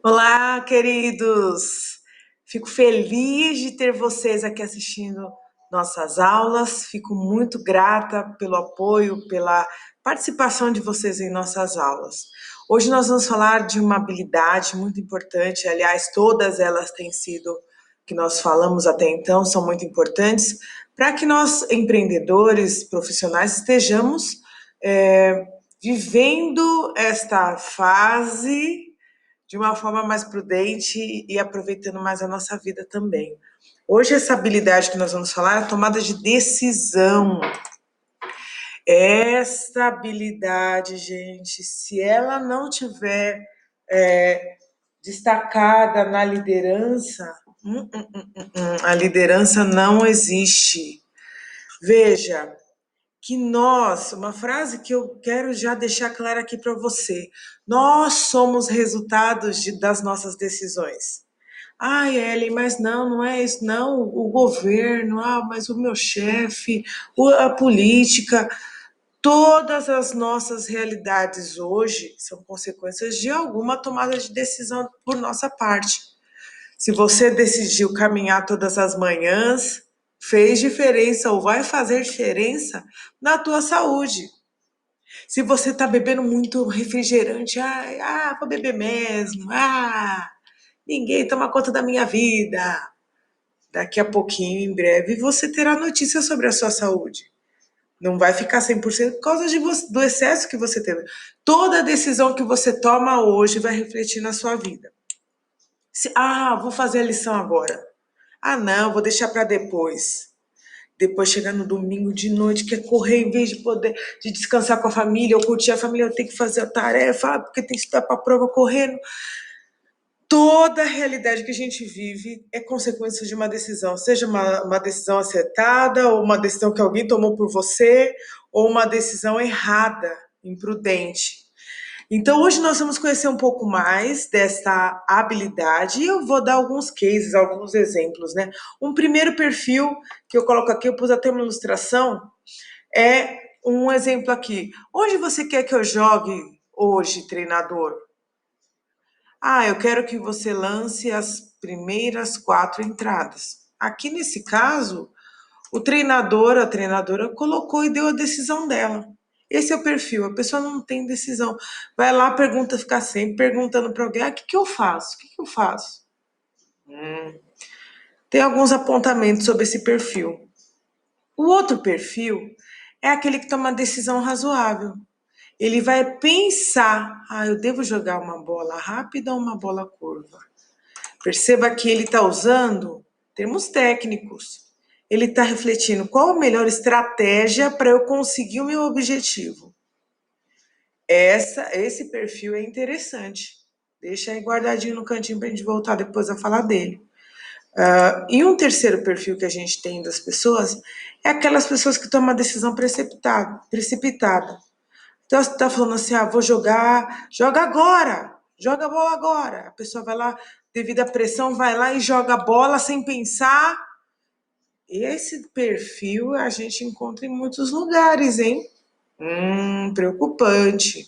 Olá, queridos! Fico feliz de ter vocês aqui assistindo nossas aulas. Fico muito grata pelo apoio, pela participação de vocês em nossas aulas. Hoje nós vamos falar de uma habilidade muito importante, aliás, todas elas têm sido, que nós falamos até então, são muito importantes, para que nós, empreendedores, profissionais, estejamos vivendo esta fase de uma forma mais prudente e aproveitando mais a nossa vida também. Hoje, essa habilidade que nós vamos falar é a tomada de decisão. Essa habilidade, gente, se ela não tiver destacada na liderança, a liderança não existe. Veja, que nós, uma frase que eu quero já deixar clara aqui para você, nós somos resultados das nossas decisões. Ai, Ellen, mas não é isso, não, o governo, mas o meu chefe, a política, todas as nossas realidades hoje são consequências de alguma tomada de decisão por nossa parte. Se você decidiu caminhar todas as manhãs, fez diferença ou vai fazer diferença na tua saúde. Se você está bebendo muito refrigerante, vou beber mesmo, ninguém toma conta da minha vida. Daqui a pouquinho, em breve, você terá notícia sobre a sua saúde. Não vai ficar 100% por causa do excesso que você teve. Toda decisão que você toma hoje vai refletir na sua vida. Vou fazer a lição agora. Não, vou deixar para depois. Depois chegar no domingo de noite, quer correr em vez de poder de descansar com a família ou curtir a família, eu tenho que fazer a tarefa, porque tem que estudar para a prova correndo. Toda a realidade que a gente vive é consequência de uma decisão, seja uma decisão acertada, ou uma decisão que alguém tomou por você, ou uma decisão errada, imprudente. Então, hoje nós vamos conhecer um pouco mais dessa habilidade e eu vou dar alguns cases, alguns exemplos, né? Um primeiro perfil que eu coloco aqui, eu pus até uma ilustração, é um exemplo aqui. Onde você quer que eu jogue hoje, treinador? Eu quero que você lance as primeiras 4 entradas. Aqui nesse caso, o treinador, a treinadora colocou e deu a decisão dela. Esse é o perfil, a pessoa não tem decisão. Vai lá, pergunta, ficar sempre perguntando para alguém, o que eu faço? O que eu faço? Tem alguns apontamentos sobre esse perfil. O outro perfil é aquele que toma uma decisão razoável. Ele vai pensar, eu devo jogar uma bola rápida ou uma bola curva? Perceba que ele está usando termos técnicos. Ele está refletindo qual a melhor estratégia para eu conseguir o meu objetivo. Esse perfil é interessante. Deixa aí guardadinho no cantinho para a gente voltar depois a falar dele. E um terceiro perfil que a gente tem das pessoas é aquelas pessoas que tomam uma decisão precipitada. Então, você está falando assim, vou jogar, joga agora, joga a bola agora. A pessoa vai lá, devido à pressão, vai lá e joga a bola sem pensar. Esse perfil a gente encontra em muitos lugares, hein? Preocupante.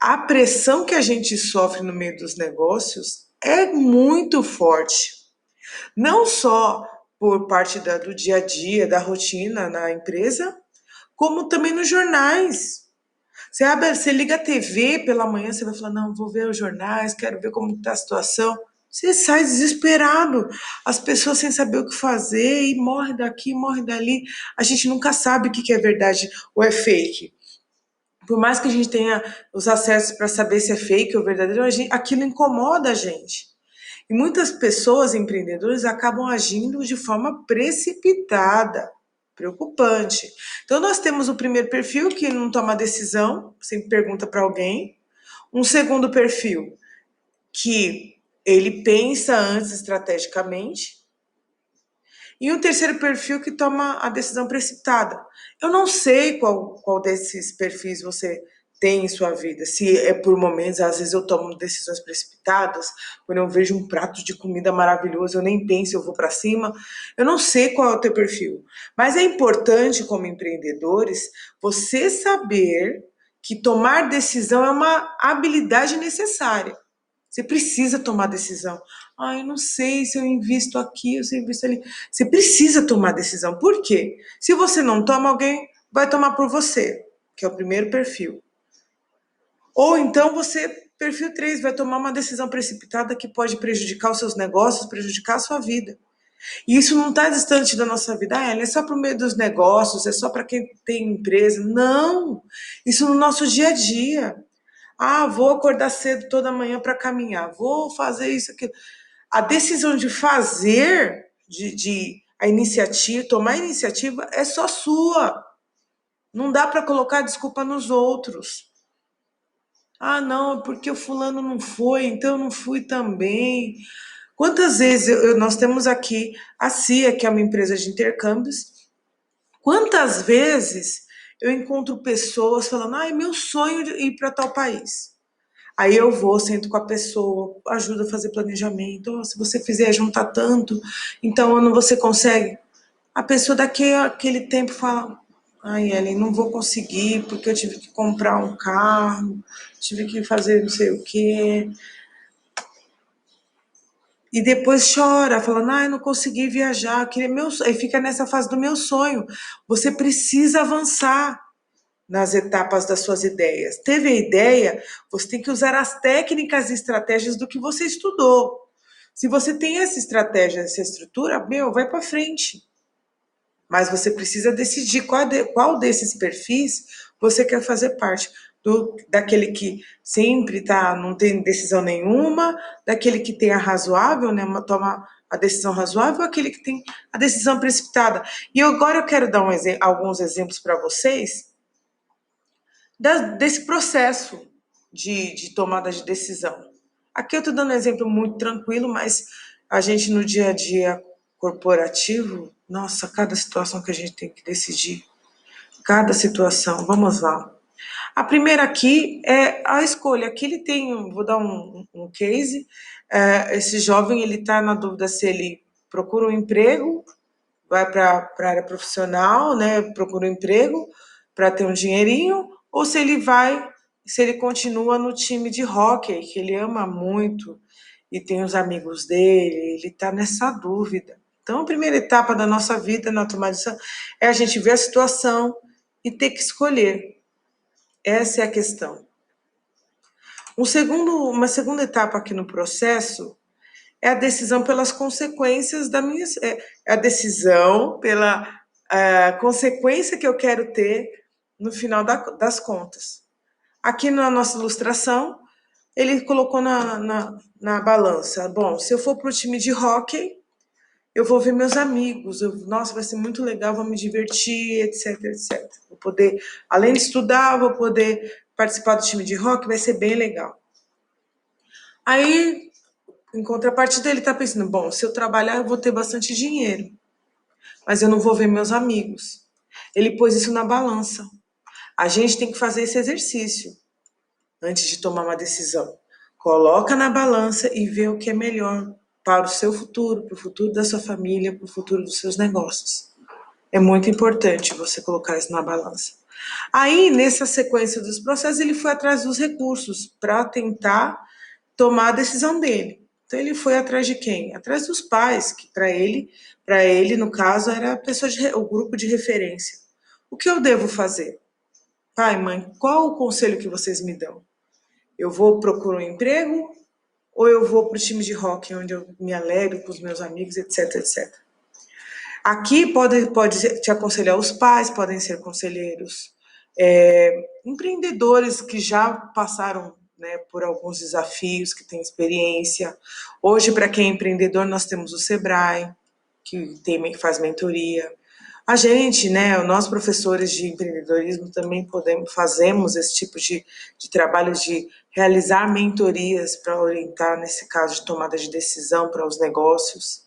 A pressão que a gente sofre no meio dos negócios é muito forte. Não só por parte do dia a dia, da rotina na empresa, como também nos jornais. Você liga a TV pela manhã, você vai falar, não, vou ver os jornais, quero ver como está a situação. Você sai desesperado, as pessoas sem saber o que fazer, e morre daqui, morre dali. A gente nunca sabe o que é verdade ou é fake. Por mais que a gente tenha os acessos para saber se é fake ou verdadeiro, aquilo incomoda a gente. E muitas pessoas, empreendedores, acabam agindo de forma precipitada. Preocupante. Então, nós temos o primeiro perfil, que não toma decisão, sempre pergunta para alguém. Um segundo perfil, que ele pensa antes estrategicamente. E um terceiro perfil que toma a decisão precipitada. Eu não sei qual desses perfis você tem em sua vida. Se é por momentos, às vezes eu tomo decisões precipitadas, quando eu vejo um prato de comida maravilhoso, eu nem penso, eu vou para cima. Eu não sei qual é o teu perfil. Mas é importante, como empreendedores, você saber que tomar decisão é uma habilidade necessária. Você precisa tomar decisão. Ah, eu não sei se eu invisto aqui, se eu invisto ali. Você precisa tomar decisão. Por quê? Se você não toma, alguém vai tomar por você, que é o primeiro perfil. Ou então você, perfil 3, vai tomar uma decisão precipitada que pode prejudicar os seus negócios, prejudicar a sua vida. E isso não está distante da nossa vida. Ah, ela é só para o meio dos negócios, é só para quem tem empresa. Não! Isso no nosso dia a dia. Ah, vou acordar cedo toda manhã para caminhar, vou fazer isso, aquilo. A decisão de fazer, a iniciativa, tomar a iniciativa é só sua. Não dá para colocar desculpa nos outros. Ah, não, porque o fulano não foi, então eu não fui também. Quantas vezes nós temos aqui a CIA, que é uma empresa de intercâmbios, quantas vezes eu encontro pessoas falando, ah, é meu sonho de ir para tal país. Aí eu vou, sento com a pessoa, ajudo a fazer planejamento. Oh, se você fizer juntar tanto, então ano você consegue. A pessoa daqui aquele tempo fala, ai, Ellen, não vou conseguir porque eu tive que comprar um carro, tive que fazer não sei o quê. E depois chora, falando, ai, não consegui viajar, queria meu... Aí fica nessa fase do meu sonho. Você precisa avançar nas etapas das suas ideias. Teve a ideia, você tem que usar as técnicas e estratégias do que você estudou. Se você tem essa estratégia, essa estrutura, meu, vai para frente. Mas você precisa decidir qual desses perfis você quer fazer parte. Daquele que sempre não tem decisão nenhuma, daquele que tem a razoável, né, toma a decisão razoável, aquele que tem a decisão precipitada. E agora eu quero dar alguns exemplos para vocês desse processo de tomada de decisão. Aqui eu estou dando um exemplo muito tranquilo, mas a gente no dia a dia corporativo, nossa, cada situação que a gente tem que decidir, cada situação, vamos lá. A primeira aqui é a escolha. Aqui ele tem, vou dar um case, esse jovem ele está na dúvida se ele procura um emprego, vai para a área profissional, né, procura um emprego para ter um dinheirinho, ou se ele continua no time de hóquei, que ele ama muito, e tem os amigos dele, ele está nessa dúvida. Então, a primeira etapa da nossa vida na tomada de decisão é a gente ver a situação e ter que escolher. Essa é a questão. Uma segunda etapa aqui no processo é a decisão pelas consequências da minha. É a decisão pela consequência que eu quero ter no final das contas. Aqui na nossa ilustração, ele colocou na balança. Bom, se eu for para o time de hóquei, eu vou ver meus amigos. Nossa, vai ser muito legal, vou me divertir, etc, etc. Vou poder, além de estudar, vou poder participar do time de hóquei, vai ser bem legal. Aí, em contrapartida, ele está pensando, bom, se eu trabalhar, eu vou ter bastante dinheiro, mas eu não vou ver meus amigos. Ele pôs isso na balança. A gente tem que fazer esse exercício antes de tomar uma decisão. Coloca na balança e vê o que é melhor para o seu futuro, para o futuro da sua família, para o futuro dos seus negócios. É muito importante você colocar isso na balança. Aí, nessa sequência dos processos, ele foi atrás dos recursos para tentar tomar a decisão dele. Então, ele foi atrás de quem? Atrás dos pais, que para ele, no caso, era o grupo de referência. O que eu devo fazer? Pai, mãe, qual o conselho que vocês me dão? Eu vou procurar um emprego ou eu vou para o time de rock, onde eu me alegro com os meus amigos, etc, etc. Aqui pode te aconselhar os pais, podem ser conselheiros, empreendedores que já passaram, né, por alguns desafios, que têm experiência. Hoje, para quem é empreendedor, nós temos o Sebrae, que faz mentoria. A gente, né, nós professores de empreendedorismo também fazemos esse tipo de trabalho de realizar mentorias para orientar, nesse caso, de tomada de decisão para os negócios.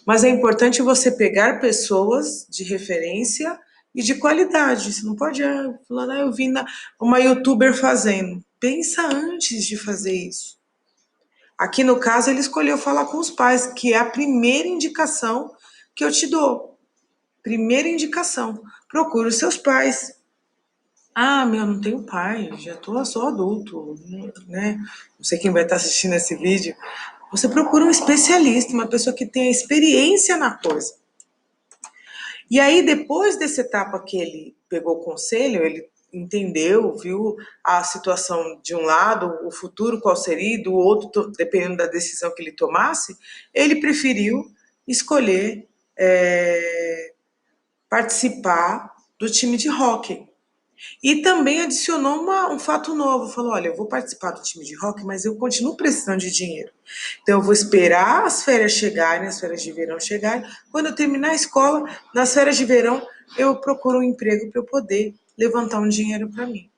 Mas é importante você pegar pessoas de referência e de qualidade. Você não pode falar, eu vi uma youtuber fazendo. Pensa antes de fazer isso. Aqui no caso, ele escolheu falar com os pais, que é a primeira indicação que eu te dou. Primeira indicação, procure os seus pais. Ah, meu, não tenho pai, já sou adulto, né? Não sei quem vai estar assistindo esse vídeo. Você procura um especialista, uma pessoa que tenha experiência na coisa. E aí, depois dessa etapa que ele pegou o conselho, ele entendeu, viu a situação de um lado, o futuro qual seria, e do outro, dependendo da decisão que ele tomasse, ele preferiu escolher participar do time de hóquei. E também adicionou um fato novo, falou, olha, eu vou participar do time de hóquei, mas eu continuo precisando de dinheiro. Então eu vou esperar as férias chegarem, as férias de verão chegarem. Quando eu terminar a escola, nas férias de verão, eu procuro um emprego para eu poder levantar um dinheiro para mim.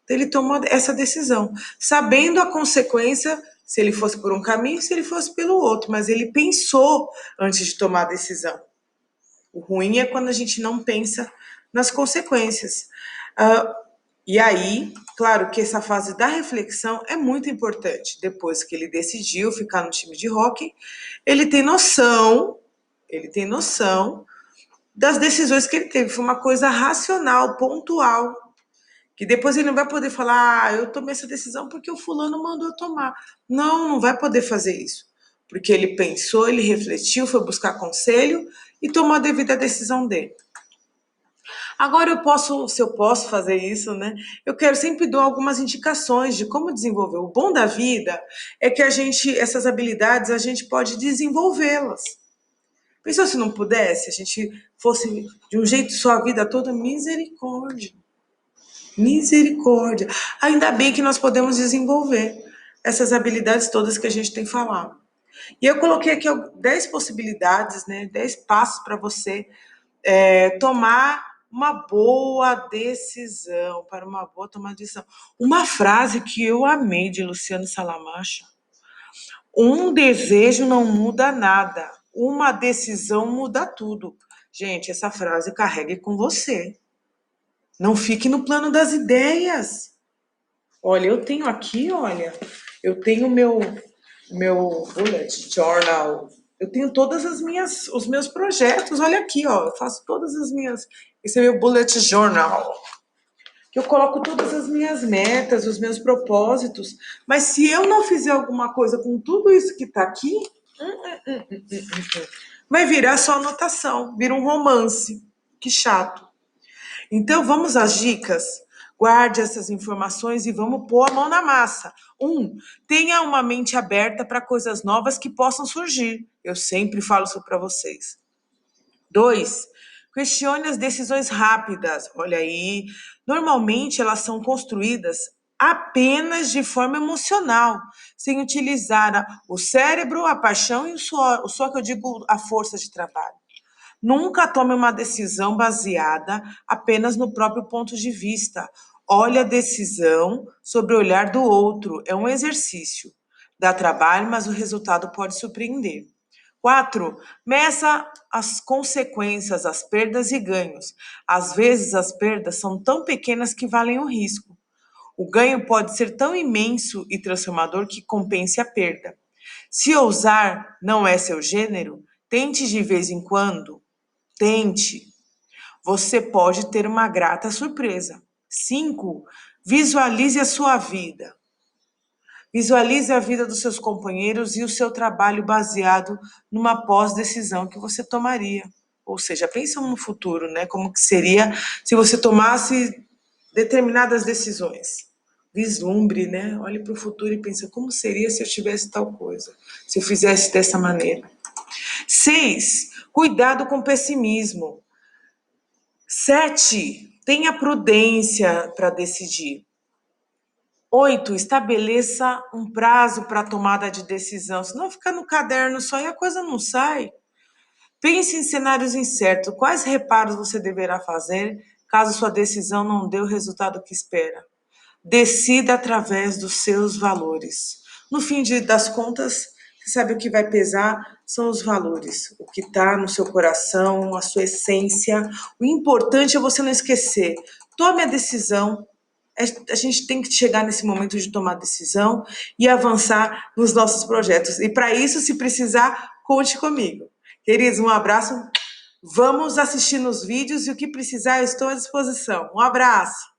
Então ele tomou essa decisão, sabendo a consequência, se ele fosse por um caminho, se ele fosse pelo outro, mas ele pensou antes de tomar a decisão. O ruim é quando a gente não pensa nas consequências. E aí, claro que essa fase da reflexão é muito importante. Depois que ele decidiu ficar no time de hóquei, ele tem noção das decisões que ele teve. Foi uma coisa racional, pontual, que depois ele não vai poder falar, eu tomei essa decisão porque o fulano mandou eu tomar. Não, não vai poder fazer isso. Porque ele pensou, ele refletiu, foi buscar conselho e tomou a devida decisão dele. Agora se eu posso fazer isso, né? Eu quero sempre dar algumas indicações de como desenvolver. O bom da vida é que essas habilidades, a gente pode desenvolvê-las. Pensou se não pudesse, a gente fosse de um jeito só a vida toda? Misericórdia. Misericórdia. Ainda bem que nós podemos desenvolver essas habilidades todas que a gente tem falado. E eu coloquei aqui 10 possibilidades, né? 10 passos para você tomar uma boa decisão, para uma boa tomada de decisão. Uma frase que eu amei de Luciano Salamacha: um desejo não muda nada, uma decisão muda tudo. Gente, essa frase carregue com você. Não fique no plano das ideias. Olha, eu tenho aqui, eu tenho meu bullet journal. Eu tenho todas os meus projetos. Olha aqui, ó, eu faço todas as minhas. Esse é meu bullet journal. Que eu coloco todas as minhas metas, os meus propósitos. Mas se eu não fizer alguma coisa com tudo isso que tá aqui, vai virar só anotação, vira um romance. Que chato. Então, vamos às dicas? Guarde essas informações e vamos pôr a mão na massa. 1. Tenha uma mente aberta para coisas novas que possam surgir. Eu sempre falo isso para vocês. 2. Questione as decisões rápidas. Olha aí, normalmente elas são construídas apenas de forma emocional, sem utilizar o cérebro, a paixão e o suor. O suor que eu digo, a força de trabalho. Nunca tome uma decisão baseada apenas no próprio ponto de vista. Olhe a decisão sobre o olhar do outro. É um exercício. Dá trabalho, mas o resultado pode surpreender. 4. Meça as consequências, as perdas e ganhos. Às vezes as perdas são tão pequenas que valem o risco. O ganho pode ser tão imenso e transformador que compense a perda. Se ousar não é seu gênero, tente de vez em quando. Tente. Você pode ter uma grata surpresa. 5. Visualize a sua vida. Visualize a vida dos seus companheiros e o seu trabalho baseado numa pós-decisão que você tomaria. Ou seja, pensa no futuro, né? Como que seria se você tomasse determinadas decisões. Vislumbre, né? Olhe para o futuro e pensa, como seria se eu tivesse tal coisa? Se eu fizesse dessa maneira. 6. Cuidado com o pessimismo. 7. Tenha prudência para decidir. 8. Estabeleça um prazo para a tomada de decisão, senão fica no caderno só e a coisa não sai. Pense em cenários incertos. Quais reparos você deverá fazer caso sua decisão não dê o resultado que espera? Decida através dos seus valores. No fim das contas, você sabe o que vai pesar são os valores, o que está no seu coração, a sua essência. O importante é você não esquecer. Tome a decisão. A gente tem que chegar nesse momento de tomar decisão e avançar nos nossos projetos. E para isso, se precisar, conte comigo. Queridos, um abraço. Vamos assistir nos vídeos e o que precisar, eu estou à disposição. Um abraço.